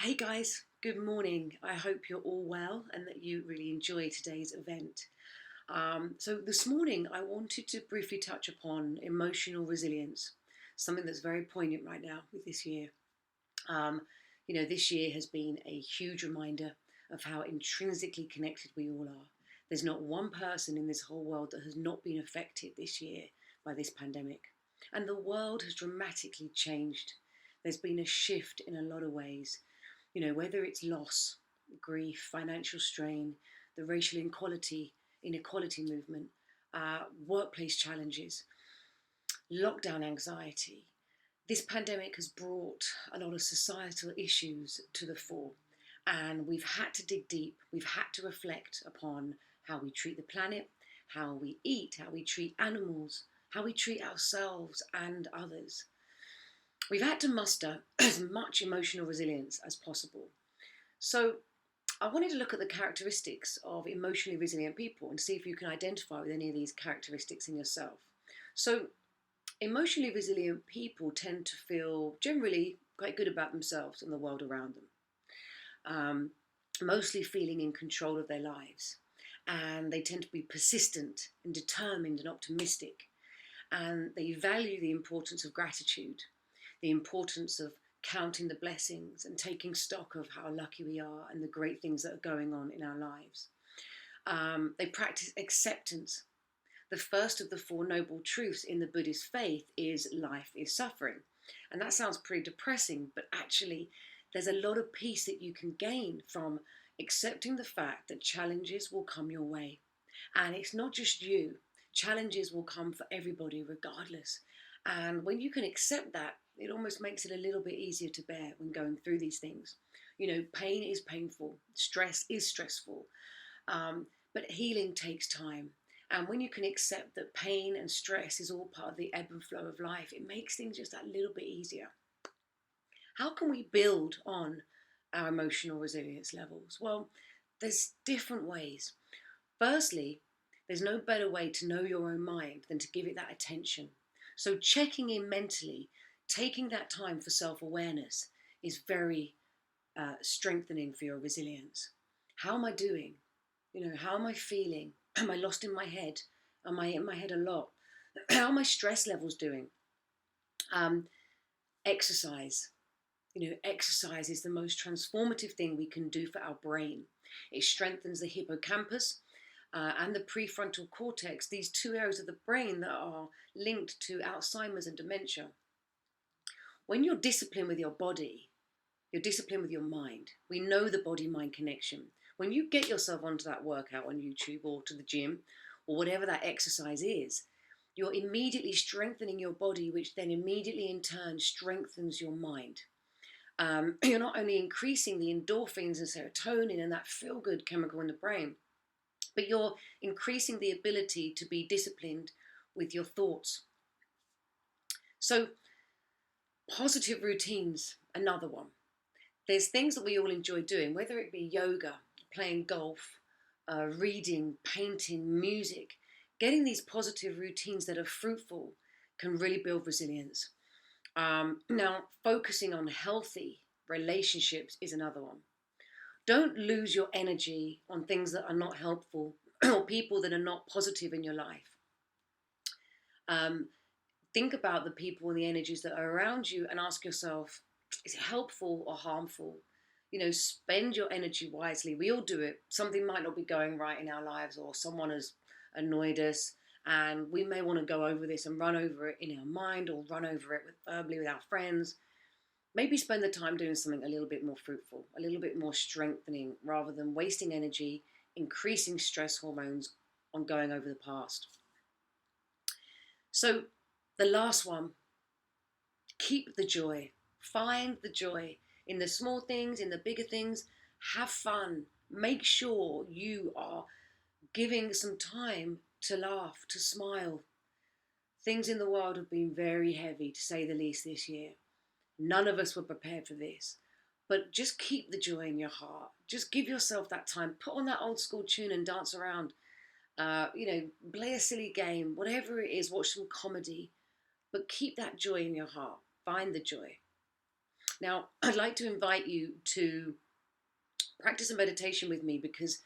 Hey guys, good morning. I hope you're all well and that you really enjoy today's event. So, this morning I wanted to briefly touch upon emotional resilience, something that's very poignant right now with this year. This year has been a huge reminder of how intrinsically connected we all are. There's not one person in this whole world that has not been affected this year by this pandemic. And the world has dramatically changed. There's been a shift in a lot of ways, whether it's loss, grief, financial strain, the racial inequality movement, workplace challenges, lockdown anxiety. This pandemic has brought a lot of societal issues to the fore, and we've had to dig deep. We've had to reflect upon how we treat the planet, how we eat, how we treat animals, how we treat ourselves and others. We've had to muster as much emotional resilience as possible. So, I wanted to look at the characteristics of emotionally resilient people and see if you can identify with any of these characteristics in yourself. So, emotionally resilient people tend to feel generally quite good about themselves and the world around them, mostly feeling in control of their lives. And they tend to be persistent and determined and optimistic. And they value the importance of gratitude, the importance of counting the blessings and taking stock of how lucky we are and the great things that are going on in our lives. They practice acceptance. The first of the Four Noble Truths in the Buddhist faith is life is suffering. And that sounds pretty depressing, but actually, there's a lot of peace that you can gain from accepting the fact that challenges will come your way. And it's not just you, challenges will come for everybody, regardless. And when you can accept that, it almost makes it a little bit easier to bear when going through these things. Pain is painful, stress is stressful, but healing takes time. And when you can accept that pain and stress is all part of the ebb and flow of life, it makes things just that little bit easier. How can we build on our emotional resilience levels? Well, there's different ways. Firstly, there's no better way to know your own mind than to give it that attention. So checking in mentally, taking that time for self-awareness is very strengthening for your resilience. How am I doing? How am I feeling? Am I lost in my head? Am I in my head a lot? How are my stress levels doing? Exercise. Exercise is the most transformative thing we can do for our brain. It strengthens the hippocampus and the prefrontal cortex, these two areas of the brain that are linked to Alzheimer's and dementia. When you're disciplined with your body, you're disciplined with your mind. We know the body-mind connection. When you get yourself onto that workout on YouTube or to the gym or whatever that exercise is, you're immediately strengthening your body, which then immediately in turn strengthens your mind. You're not only increasing the endorphins and serotonin and that feel-good chemical in the brain, but you're increasing the ability to be disciplined with your thoughts. So, positive routines, another one. There's things that we all enjoy doing, whether it be yoga, playing golf, reading, painting, music. Getting these positive routines that are fruitful can really build resilience. Now, focusing on healthy relationships is another one. Don't lose your energy on things that are not helpful or people that are not positive in your life. Think about the people and the energies that are around you and ask yourself, is it helpful or harmful? Spend your energy wisely. We all do it. Something might not be going right in our lives, or someone has annoyed us, and we may want to go over this and run over it in our mind or run over it verbally with our friends. Maybe spend the time doing something a little bit more fruitful, a little bit more strengthening, rather than wasting energy, increasing stress hormones on going over the past. So the last one, keep the joy. Find the joy in the small things, in the bigger things. Have fun. Make sure you are giving some time to laugh, to smile. Things in the world have been very heavy, to say the least, this year. None of us were prepared for this. But just keep the joy in your heart. Just give yourself that time. Put on that old school tune and dance around. Play a silly game, whatever it is, watch some comedy. But keep that joy in your heart. Find the joy. Now, I'd like to invite you to practice a meditation with me, because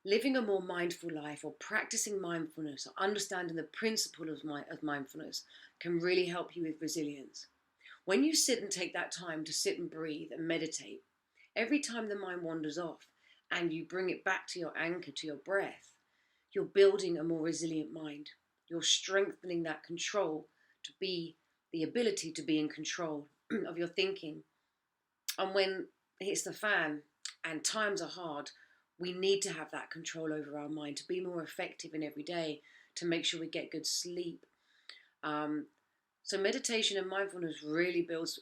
living a more mindful life, or practicing mindfulness, or understanding the principle of mindfulness, can really help you with resilience. When you sit and take that time to sit and breathe and meditate, every time the mind wanders off and you bring it back to your anchor, to your breath, you're building a more resilient mind. You're strengthening that control, to be the ability to be in control of your thinking. And when it hits the fan and times are hard, we need to have that control over our mind to be more effective in every day, to make sure we get good sleep. So meditation and mindfulness really builds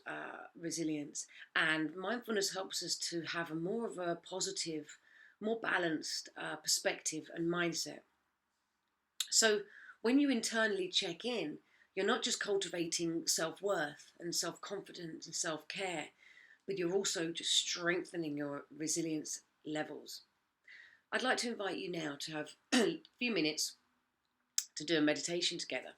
resilience, and mindfulness helps us to have a more of a positive, more balanced perspective and mindset. So when you internally check in, you're not just cultivating self-worth and self-confidence and self-care, but you're also just strengthening your resilience levels. I'd like to invite you now to have a few minutes to do a meditation together.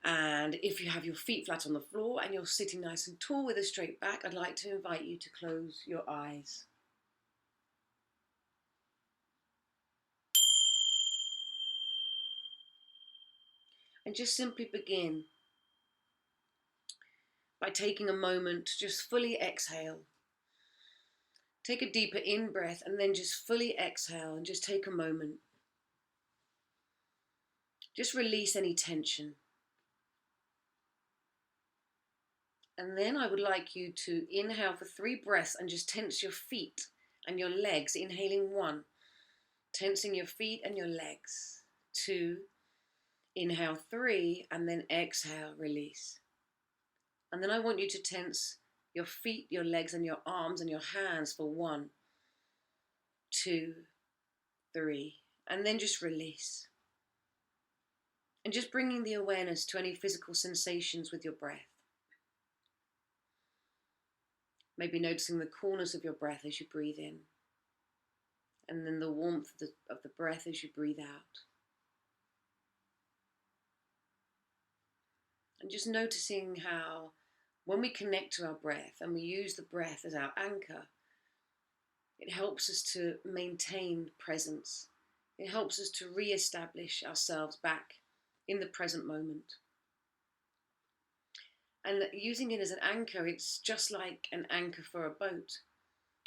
And if you have your feet flat on the floor and you're sitting nice and tall with a straight back, I'd like to invite you to close your eyes. And just simply begin by taking a moment to just fully exhale. Take a deeper in-breath and then just fully exhale, and just take a moment. Just release any tension. And then I would like you to inhale for 3 breaths and just tense your feet and your legs. Inhaling 1, tensing your feet and your legs. 2, inhale 3, and then exhale, release. And then I want you to tense your feet, your legs, and your arms and your hands for 1, 2, 3, and then just release. And just bringing the awareness to any physical sensations with your breath. Maybe noticing the corners of your breath as you breathe in, and then the warmth of the breath as you breathe out. And just noticing how, when we connect to our breath and we use the breath as our anchor, it helps us to maintain presence. It helps us to re-establish ourselves back in the present moment. And using it as an anchor, it's just like an anchor for a boat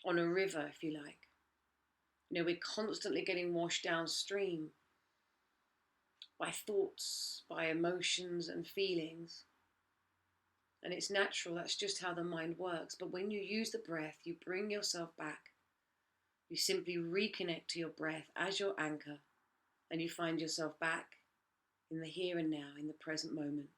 on a river, if you like. You know, we're constantly getting washed downstream by thoughts, by emotions and feelings. And it's natural, that's just how the mind works. But when you use the breath, you bring yourself back. You simply reconnect to your breath as your anchor, and you find yourself back in the here and now, in the present moment.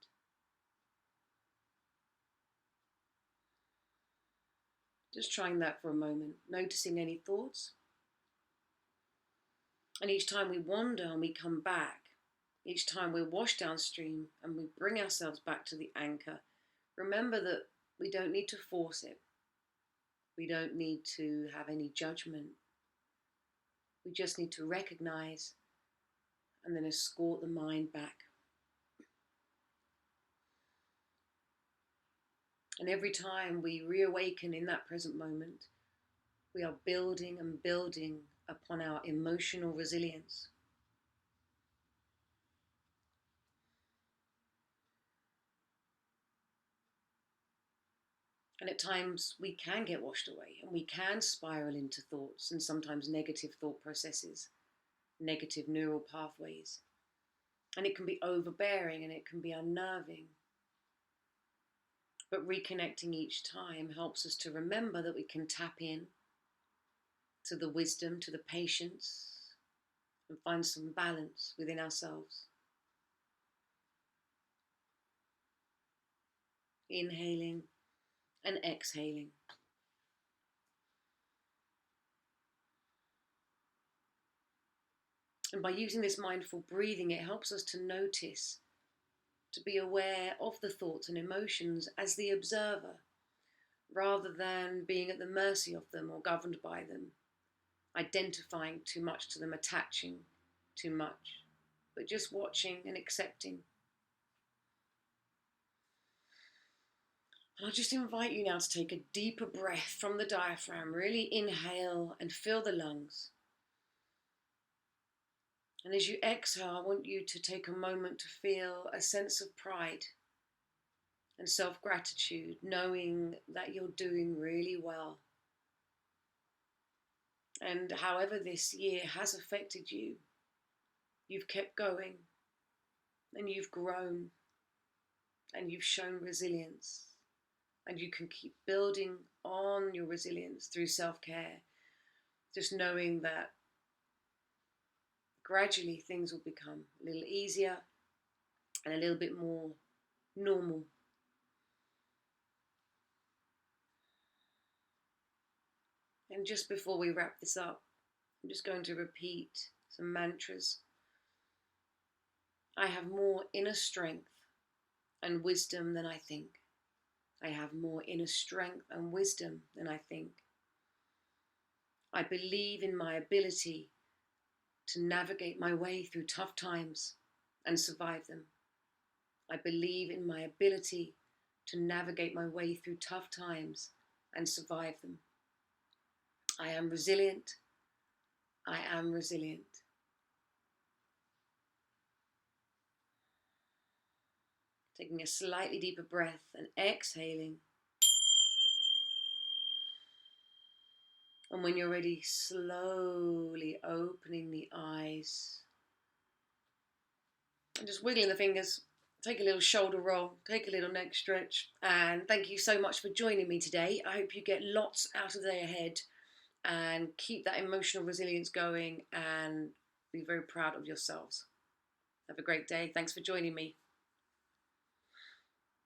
Just trying that for a moment, noticing any thoughts. And each time we wander and we come back, each time we're washed downstream and we bring ourselves back to the anchor, remember that we don't need to force it. We don't need to have any judgment. We just need to recognize and then escort the mind back. And every time we reawaken in that present moment, we are building and building upon our emotional resilience. And at times we can get washed away and we can spiral into thoughts and sometimes negative thought processes, negative neural pathways. And it can be overbearing and it can be unnerving. But reconnecting each time helps us to remember that we can tap in to the wisdom, to the patience, and find some balance within ourselves. Inhaling and exhaling. And by using this mindful breathing, it helps us to notice, to be aware of the thoughts and emotions as the observer, rather than being at the mercy of them or governed by them, identifying too much to them, attaching too much, but just watching and accepting. And I just invite you now to take a deeper breath from the diaphragm. Really inhale and fill the lungs. And as you exhale, I want you to take a moment to feel a sense of pride and self-gratitude, knowing that you're doing really well. And however this year has affected you, you've kept going and you've grown and you've shown resilience. And you can keep building on your resilience through self-care, just knowing that gradually things will become a little easier and a little bit more normal. And just before we wrap this up, I'm just going to repeat some mantras. I have more inner strength and wisdom than I think. I have more inner strength and wisdom than I think. I believe in my ability to navigate my way through tough times and survive them. I believe in my ability to navigate my way through tough times and survive them. I am resilient. I am resilient. Taking a slightly deeper breath and exhaling. And when you're ready, slowly opening the eyes. And just wiggling the fingers. Take a little shoulder roll, take a little neck stretch. And thank you so much for joining me today. I hope you get lots out of the day ahead and keep that emotional resilience going and be very proud of yourselves. Have a great day. Thanks for joining me.